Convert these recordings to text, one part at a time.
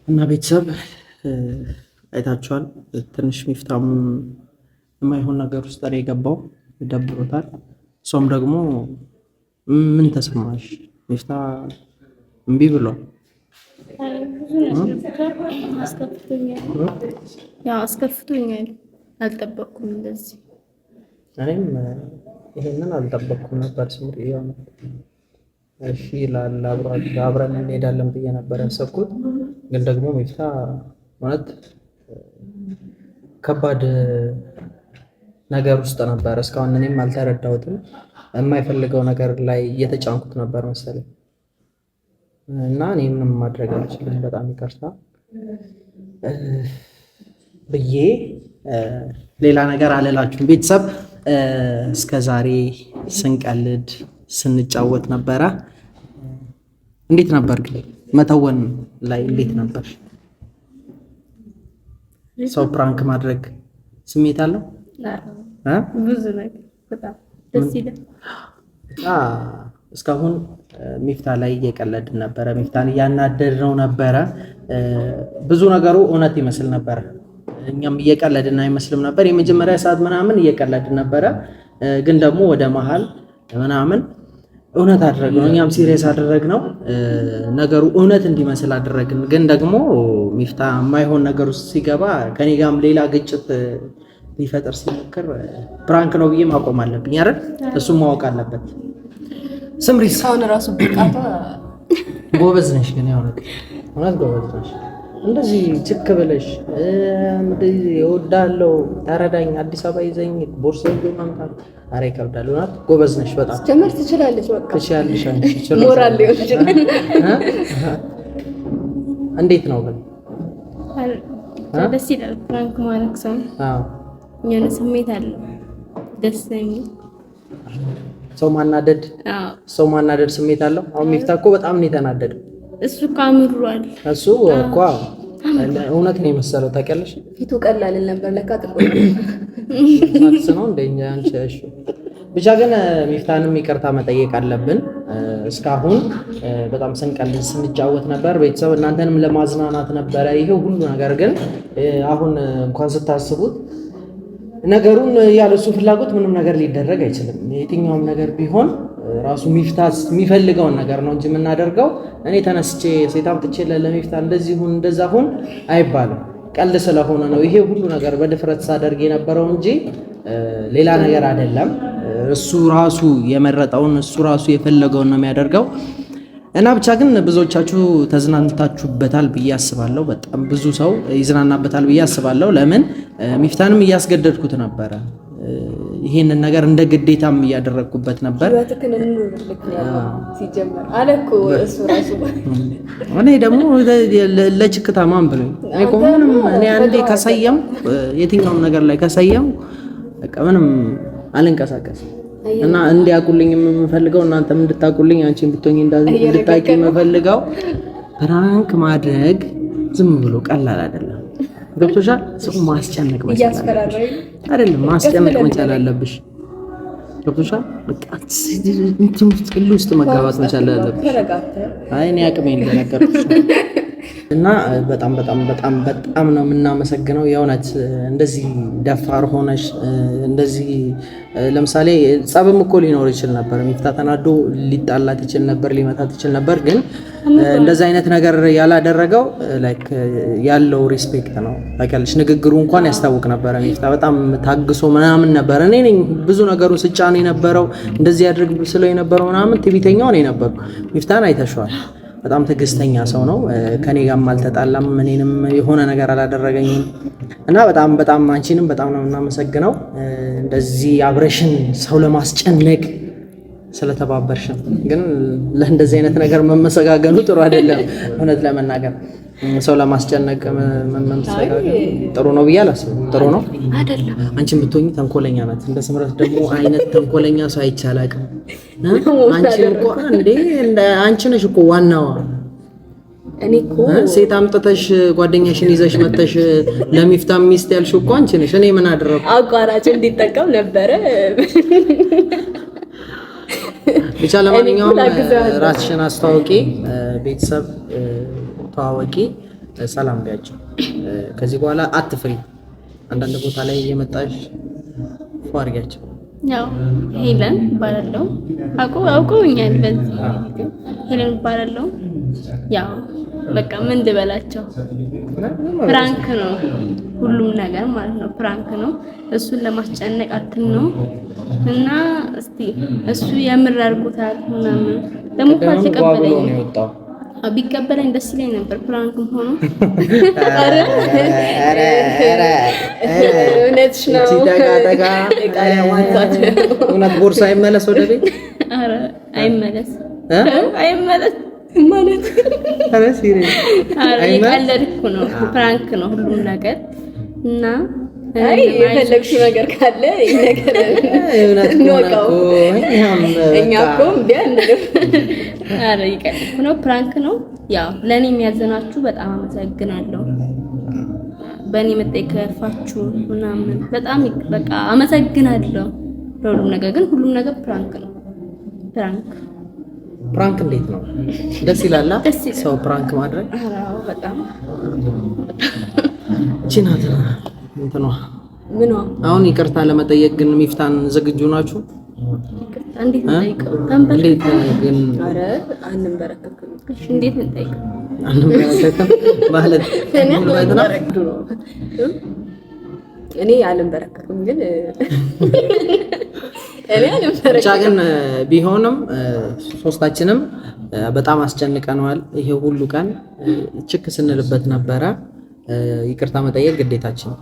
እና ቤተሰብ አይታችኋል። ትንሽ ሚፍታም የማይሆን ነገር ውስጥ ነው የገባው፣ ደብሮታል። እሷም ደግሞ ምን ተሰማሽ? ሚፍታ እምቢ ብሏል። አስከፍቶኛል። አልጠበቅኩም እንደዚህ። እኔም ይሄንን አልጠበቅኩም ነበር። ስምር የሆነ እሺ ይላል አብረን እንሄዳለን ብዬ ነበር ያሰብኩት። ግን ደግሞ ሚፍታ ማለት ከባድ ነገር ውስጥ ነበር። እስካሁን እኔም አልተረዳሁትም። የማይፈልገው ነገር ላይ እየተጫንኩት ነበር መሰለኝ እና እኔ ምንም ማድረግ አልችልም። በጣም ይቅርታ ብዬ ሌላ ነገር አልላችሁም። ቤተሰብ እስከ ዛሬ ስንቀልድ ስንጫወት ነበረ። እንዴት ነበር ግን መተወን ላይ እንዴት ነበር? ሰው ፕራንክ ማድረግ ስሜት አለው? ብዙ ነገር በጣም ደስ ይላል። እስካሁን ሚፍታ ላይ እየቀለድን ነበረ። ሚፍታን እያናደድነው ነበረ። ብዙ ነገሩ እውነት ይመስል ነበረ። እኛም እየቀለድን አይመስልም ነበር። የመጀመሪያ ሰዓት ምናምን እየቀለድን ነበረ፣ ግን ደግሞ ወደ መሀል ምናምን እውነት አደረግነው። እኛም ሲሪየስ አደረግነው። ነገሩ እውነት እንዲመስል አደረግን። ግን ደግሞ ሚፍታ የማይሆን ነገር ውስጥ ሲገባ ከኔ ጋርም ሌላ ግጭት ሊፈጠር ሲሞክር ፕራንክ ነው ብዬ ማቆም አለብኝ አይደል? እሱም ማወቅ አለበት። ስምሪ እስካሁን ራሱ በቃታ ጎበዝ ነሽ፣ ግን ያው እውነት ጎበዝ ነሽ። እንደዚህ ችክ ብለሽ እንደዚህ እወዳለሁ ተረዳኝ፣ አዲስ አበባ ይዘኝ ቦርሳ ይዞ ማምጣት አረ ይከብዳል። እውነት ጎበዝ ነሽ በጣም ጀመር ትችላለሽ። በቃ ትችላለሽ። ሞራል ሊሆን ይችላል። እንዴት ነው ግን? ደስ ይላል ፕራንክ ማድረግ ሰው የሆነ ስሜት አለው ደስ የሚል ሰው ማናደድ ስሜት አለው። አሁን ሚፍታ እኮ በጣም ነው የተናደደው። እሱ ካምሯል። እሱ እኮ እውነት ነው የመሰለው ታውቂያለሽ። ፊቱ ቀላል ነበር ለካ ጥቁር ነው እንደኛ አንቺ። እሺ ብቻ ግን ሚፍታንም ይቅርታ መጠየቅ አለብን። እስካሁን በጣም ስንቀልድ ስንጫወት ነበር። ቤተሰብ እናንተንም ለማዝናናት ነበረ ይሄ ሁሉ ነገር። ግን አሁን እንኳን ስታስቡት ነገሩን ያለሱ ፍላጎት ምንም ነገር ሊደረግ አይችልም። የትኛውም ነገር ቢሆን ራሱ ሚፍታ የሚፈልገውን ነገር ነው እንጂ የምናደርገው። እኔ ተነስቼ ሴት አምጥቼ ለሚፍታ እንደዚህ ሁን እንደዛ ሁን አይባልም። ቀልድ ስለሆነ ነው ይሄ ሁሉ ነገር በድፍረት ሳደርግ የነበረው እንጂ ሌላ ነገር አይደለም። እሱ ራሱ የመረጠውን እሱ ራሱ የፈለገውን ነው የሚያደርገው። እና ብቻ ግን ብዙዎቻችሁ ተዝናንታችሁበታል ብዬ አስባለሁ። በጣም ብዙ ሰው ይዝናናበታል ብዬ አስባለሁ። ለምን ሚፍታንም እያስገደድኩት ነበረ። ይሄንን ነገር እንደ ግዴታም እያደረግኩበት ነበር። እኔ ደግሞ ለችክታ ማን ብሎኝ እኔ አንዴ ከሰየም የትኛውም ነገር ላይ ከሰየም በቃ ምንም አልንቀሳቀስም። እና እንዲያቁልኝ የምፈልገው እናንተም እንድታቁልኝ አንቺን ብትሆኚ እንድታቂ የምፈልገው ፕራንክ ማድረግ ዝም ብሎ ቀላል አይደለም። ገብቶሻል? ሰው ማስጨነቅ መቻል አይደለም፣ ማስጨነቅ መቻል አለብሽ። ገብቶሻል? በቃ እንትን ውስጥ መጋባት መቻል አለብሽ። አይ እኔ አቅሜን እንደነገርኩሽ እና በጣም በጣም በጣም በጣም ነው የምናመሰግነው። የእውነት እንደዚህ ደፋር ሆነሽ እንደዚህ ለምሳሌ ጸብም እኮ ሊኖር ይችል ነበር። ሚፍታ ተናዶ ሊጣላት ይችል ነበር፣ ሊመታት ይችል ነበር። ግን እንደዚህ አይነት ነገር ያላደረገው ላይክ ያለው ሪስፔክት ነው። ታውቂያለሽ፣ ንግግሩ እንኳን ያስታውቅ ነበር። ሚፍታ በጣም ታግሶ ምናምን ነበር። እኔ ነኝ ብዙ ነገሩ ስጫን የነበረው እንደዚህ ያድርግ ስለው የነበረው ምናምን ትዕቢተኛው እኔ ነበርኩ። ሚፍታን አይተሽዋል። በጣም ትዕግስተኛ ሰው ነው። ከኔ ጋርም አልተጣላም፣ እኔንም የሆነ ነገር አላደረገኝም። እና በጣም በጣም አንቺንም በጣም ነው የምናመሰግነው እንደዚህ አብረሽን ሰው ለማስጨነቅ ስለተባበርሽን። ግን ለእንደዚህ አይነት ነገር መመሰጋገኑ ጥሩ አይደለም። እውነት ለመናገር ሰው ለማስጨነቅ መመሰጋገን ጥሩ ነው ብዬ አላስብም። ጥሩ ነው አይደለም። አንቺን ብትሆኚ ተንኮለኛ ናት። እንደ ስምረት ደግሞ አይነት ተንኮለኛ ሰው አይቻላቅም። አንቺ እኮ አንቺ ነሽ እኮ ዋናዋ። እኔ እኮ ሴት አምጥተሽ ጓደኛሽን ይዘሽ መጥተሽ ለሚፍታ ሚስት ያልሽው እኮ አንቺ ነሽ። እኔ ምን አደረኩ? አቋራጭ እንዲጠቀም ነበረ። ብቻ ለማንኛውም ራስሽን አስተዋውቂ፣ ቤተሰብ ተዋወቂ። ሰላም ቢያቸው። ከዚህ በኋላ አትፍሪ። አንዳንድ ቦታ ላይ እየመጣሽ ፏርያቸው። ያው ሄለን ባላለው አውቀውኛል። በዚህ ሄለን ባላለው ያው በቃ ምን ልበላቸው፣ ፕራንክ ነው ሁሉም ነገር ማለት ነው። ፕራንክ ነው። እሱን ለማስጨነቅ አትም ነው እና እስቲ እሱ የምር አድርጎታል ምናምን ደግሞ ካልተቀበለኝ ቢቀበለኝ ደስ ይለኝ ነበር። ፕራንክም ሆኖ እውነትሽ ነው። እውነት ቦርሳ አይመለስ ወደ ቤት። ኧረ አይመለስ አይመለስ ማለት ቀለድኩ ነው። ፕራንክ ነው ሁሉም ነገር እና የፈለግሽው ነገር ካለ ነገር እንወቀው። እኛ እኮ ኧረ ይቀልኩ ነው፣ ፕራንክ ነው። ያው ለእኔ የሚያዘናችሁ በጣም አመሰግናለሁ። በእኔ መጠየቃችሁ ምናምን በጣም በቃ አመሰግናለሁ ለሁሉም ነገር። ግን ሁሉም ነገር ፕራንክ ነው። ፕራንክ እንዴት ነው? ደስ ይላል ሰው ፕራንክ ማድረግ። አዎ በጣም ቺናት እንትኗ ምን ነው? አሁን ይቅርታ ለመጠየቅ ግን ሚፍታን ዝግጁ ናችሁ? ይቅርታ እንዴት እንጠይቀው? እንዴት ግን አረ አንንበረከክም። እሺ እንዴት እንጠይቀው? አንንበረከክም ማለት እኔ አልንበረከክም ግን ብቻ ግን ቢሆንም ሶስታችንም በጣም አስጨንቀነዋል። ይሄ ሁሉ ቀን ችክ ስንልበት ነበረ። ይቅርታ መጠየቅ ግዴታችን፣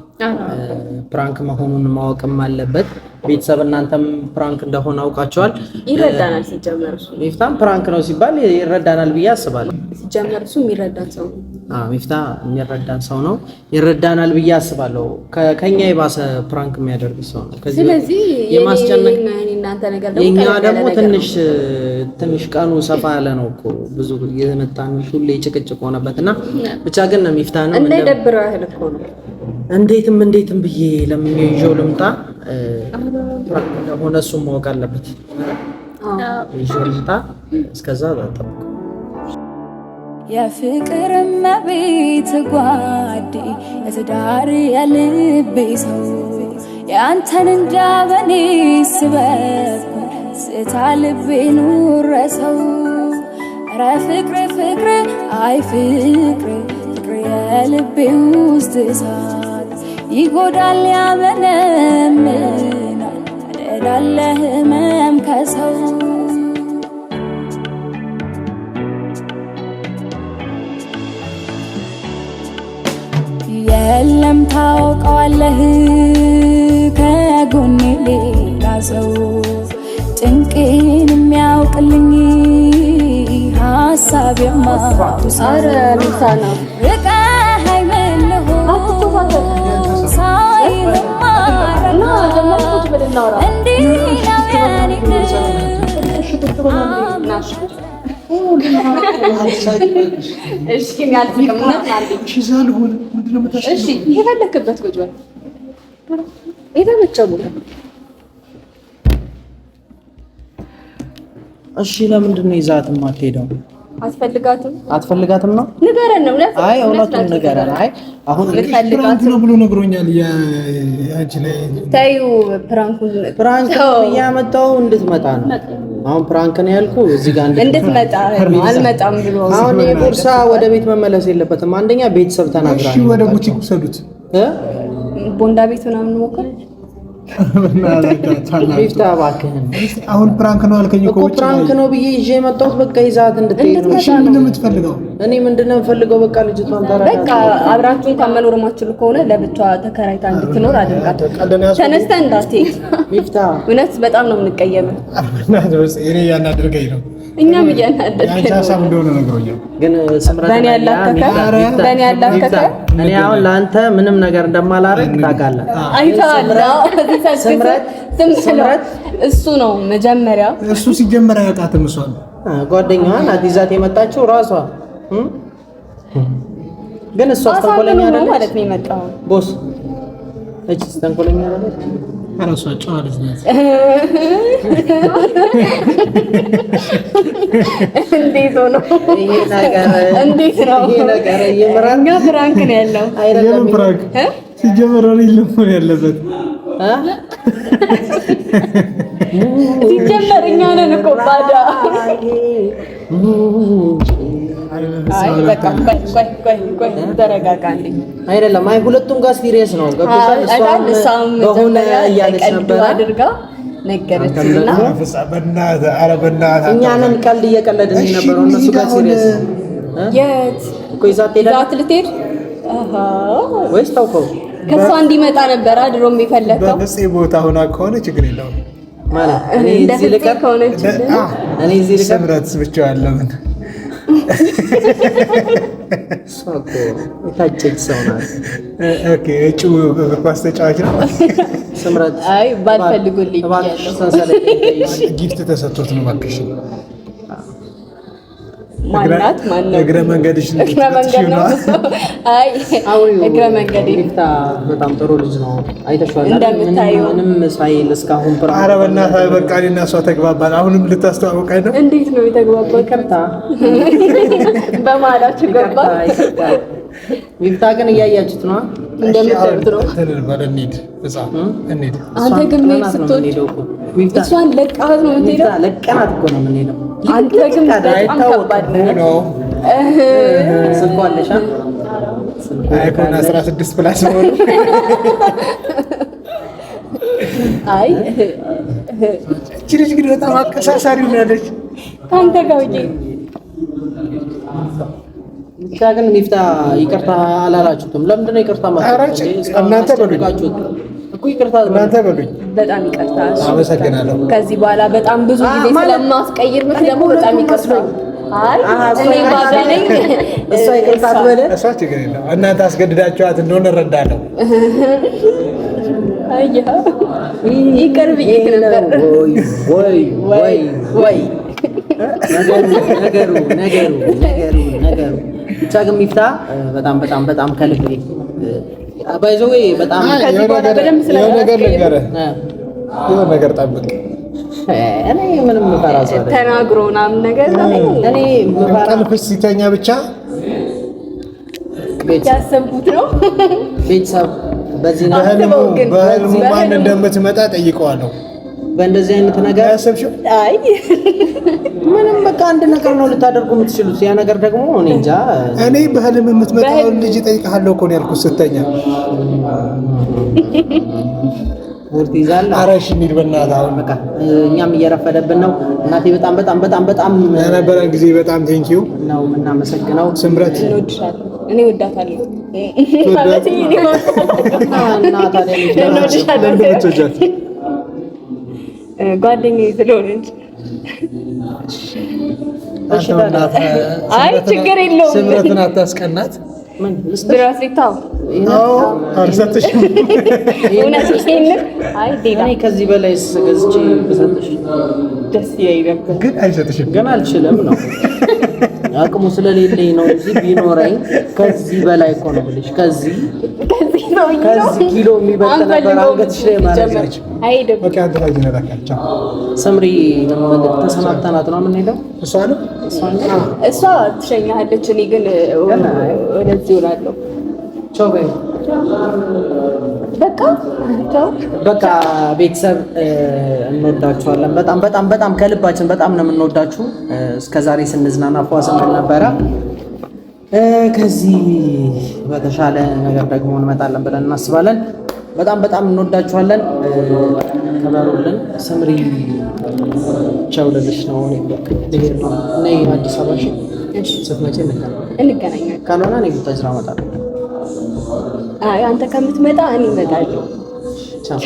ፕራንክ መሆኑን ማወቅም አለበት። ቤተሰብ እናንተም ፕራንክ እንደሆነ አውቃቸዋል። ይረዳናል። ሲጀመር እሱ ሚፍታም ፕራንክ ነው ሲባል ይረዳናል ብዬ አስባለሁ። ሲጀመር እሱ የሚረዳን ሰው ነው። ሚፍታ የሚረዳን ሰው ነው። ይረዳናል ብዬ አስባለሁ። ከኛ የባሰ ፕራንክ የሚያደርግ ሰው ነው። ስለዚህ የማስጨነቅ እናንተ ነገር የኛ ደግሞ ትንሽ ቀኑ ሰፋ ያለ ነው እኮ ብዙ የመጣን ሁሌ ጭቅጭቅ ሆነበትና ብቻ ግን ሚፍታ ነው እንዳይደብረው ያህል እኮ ነው። እንዴትም ብዬ ለምን ይዤው ልምጣ? ፕራንክ እንደሆነ እሱም ማወቅ አለበት። ይዤው ልምጣ። እስከዛ ጠብቁ። የፍቅር መቤት ጓዴ የትዳር የልቤ ሰው ያንተን እንዳበኔ ስበኩ ስታ ልቤ ኑረሰው ኧረ ፍቅር አይ ፍቅር የልቤ ውስጥ እሳት ይጎዳል ያመነምናል አደላለ ህመም ከሰው የለም ታውቀዋለህ ከጎኔ ሌላ ሰው ጭንቄን የሚያውቅልኝ ሀሳብ የማውሳረ ምሳና ርቀህ አይመልሁ ሳይማረና እንዲህ ነው ያኔ የፈለክበት ቁጭ በል የተመቸው ቦታ። እሺ ለምንድን ነው ይዛት የማትሄደው? አትፈልጋትም ነው? ንገረን ነው። አይ እውነቱን ንገረን። አይ አሁን ፕራንክ ነው ብሎ ነግሮኛል። ያንቺ ላይ ታዩ ፕራንክ እያመጣው እንድትመጣ ነው። አሁን ፕራንክ ነው ያልኩ እዚህ ጋር እንድትመጣ አልመጣም ብሎ አሁን የቦርሳ ወደ ቤት መመለስ የለበትም። አንደኛ ቤተሰብ ተናግራለች። እሺ ወደ ቡቲክ ውሰዱት። ቦንዳ ቤት ምናምን ሞከር ሚፍታ እባክህን። አሁን ፕራንክ ነው አልከኝ እኮ ፕራንክ ነው ብዬ ይዤ የመጣሁት በቃ ይዛት እንድትሄድ ነው። እሺ ምንድን ነው የምትፈልገው? እኔ ምንድን ነው የምፈልገው? በቃ ልጅቷን ተረጋጋ። በቃ አብራችሁ እንኳን መኖር ማትችሉ ከሆነ ለብቻዋ ተከራይታ እንድትኖር አድርጋት። ተነስተህ እንዳትሄድ ሚፍታ። እውነት በጣም ነው የምንቀየመው። እኔ ያናደርገኝ ነው። እኛም እያናደድከኝ ነው። ሀሳብ እንደሆነ ነግሮኛል። ግን ስምረት በእኔ ያላከከ እኔ አሁን ለአንተ ምንም ነገር እንደማላረግ ታውቃለህ። ስምረት እሱ ነው መጀመሪያ። እሱ ሲጀመር አያውቃትም። እሷን ጓደኛዋን ይዛት የመጣችው ራሷ። ግን እሷ ተንኮለኛ አይደለች ማለት ነው የመጣው ቦስ። እቺ ተንኮለኛ አይደለች። እራሷ ጨዋ ልጅ ናት። እንዴት ሆኖ ይሄ ነገር እንዴት ነው ይሄ ነገር የምራኛ ፍራንክ ነው ያለው አይደለም ፍራንክ ሲጀመር ነው ያለበት ሲጀመር እኛ ነን እኮ ባዳ። አይ በቃ ቆይ ተረጋጋ እንዴ። አይደለም አይ ሁለቱም ጋር ሲሪየስ ነው ገብቶሻል። እሷም በሆነ እያለች ነበር አድርጋ ነገረችና እኛንን ቀልድ እየቀለድን የነበረው እነሱ ጋር ሲሪየስ ነው። የት እኮ ይዛት ልትሄድ ወይስ ታውቀው ከሷ እንዲመጣ ነበር ድሮም የፈለከው በፍፄ ቦታ ሆና ከሆነ ችግር የለውም ማለት እኔ እዚህ ልቀር ከሆነች እኔ እዚህ ልቀር ስምረት ብቻዋለሁ ምን ሶኮ የታጨች ሰው ናት። ኦኬ እጩ ኳስ ተጫዋች ነው ስምረት። አይ ባልፈልጉልኝ ያለው ጊፍት ተሰጥቶት ነው እባክሽ። ማናት ማነው እግረ መንገድሽ ነው? አይ እግረ መንገድ ቢፍታ በጣም ጥሩ ልጅ ነው። አይተሽዋል እንደምታየው ምንም ሳይል እስካሁን ፕራ ኧረ በእናትህ በቃ እኔና እሷ ተግባባን። አሁንም ልታስተዋውቀኝ ነው? እንዴት ነው የተግባባው? ይቅርታ በማላችሁ ገባ። ቢፍታ ግን እያያችሁት ነው እንደምታዩት ነው። እንሂድ እንሂድ። አንተ ግን ምን ስትወድ እሷን ለቃት ነው የምትሄደው? ለቀናት እኮ ነው የምንሄደው። አንተ ግን በጣም ከባድ ነው። ስልኳ አለሽ? አይፎን 16 ፕላስ ነው። አይ እቺ ልጅ ግን በጣም አቀሳሳሪ ሆናለች ካንተ ጋር ውጪ። ብቻ ግን ሚፍታ ይቅርታ አላላችሁትም? ለምንድን ነው ይቅርታ ማለት? እናንተ በሉኝ እኮ ይቅርታ እናንተ በሉኝ። በጣም ይቅርታ። አመሰግናለሁ። ከዚህ በኋላ በጣም ብዙ ጊዜ ስለማስቀይር ምክ ደግሞ በጣም ይቅርታ። አይ እኔ ባገነኝ እሷ ይቅርታ አትበለ። እሷ ችግር የለም እናንተ አስገድዳችኋት እንደሆነ እረዳለሁ። አያ ይቅር ብዬሽ ነበር። ወይ ነገሩ ብቻ ግን ሚፍታ በጣም ከልብ ባይዘው በጣም ከዚህ በኋላ በደንብ የሆነ ነገር ጠብቅ። እኔ ምንም ፈራስ አይደለም ተናግሮ ምናምን ነገር እኔ እንቅልፍሽ ሲተኛ ብቻ ያሰብኩት ነው። ቤተሰብ በዚህ ነው በህልሙ ማን እንደምትመጣ ጠይቀዋለሁ። በእንደዚህ አይነት ነገር ያሰብሽው? አይ ምንም በቃ አንድ ነገር ነው ልታደርጉ የምትችሉት። ያ ነገር ደግሞ እኔ እንጃ። እኔ በህልም የምትመጣውን ልጅ ጠይቀሃለሁ እኮ ነው ያልኩት ስተኛ። ወርት ይዛል። ኧረ እሺ እንሂድ በእናትህ አሁን በቃ እኛም እየረፈደብን ነው። እናቴ በጣም ለነበረን ጊዜ በጣም ቴንኪው ነው የምናመሰግነው። ስምረት እንወድሻለሁ። እኔ እወዳታለሁ ማለት እኔ እና ታዲያ እንወድሻለሁ ጓደኛዬ ስለሆነች አይ ችግር የለውም። ስምረትን አታስቀናት። ምን ብራስሊታው አልሰጥሽም። አይ ዴላ እኔ ከዚህ በላይ ገዝቼ ብሰጥሽ ደስ ይለኝ ነበር፣ ግን አይሰጥሽም። ግን አልችልም ነው አቅሙ ስለሌለኝ ነው እንጂ ቢኖረኝ ከዚህ በላይ እኮ ነው ብለሽ ከዚህ ኪሎ የሚበልጥ ነበር አንገትሽ ላይ ማለት ነው። አይደለም በቃ አንተ ላይ ነካቻ ሰምሪ ተሰናብተናት ነው የምንሄደው። እሷ ትሸኛለች፣ እኔ ግን ወደዚህ እውላለሁ። ቻው በይ በቃ ቤተሰብ እንወዳችኋለን። በጣም ከልባችን በጣም ነው የምንወዳችሁ። እስከዛሬ ስንዝናና ፏ ስንል ነበረ። ከዚህ በተሻለ ነገር ደግሞ እንመጣለን ብለን እናስባለን። በጣም እንወዳችኋለን። ከበሩልን። ስምሪ ቻው ልልሽ ነው። እኔ አዲስ አበባ ስትመጪ እንገናኛለን። ካልሆነ እኔ ቡታጅራ እመጣለሁ። አይ አንተ ከምትመጣ እኔ እመጣለሁ። ቻው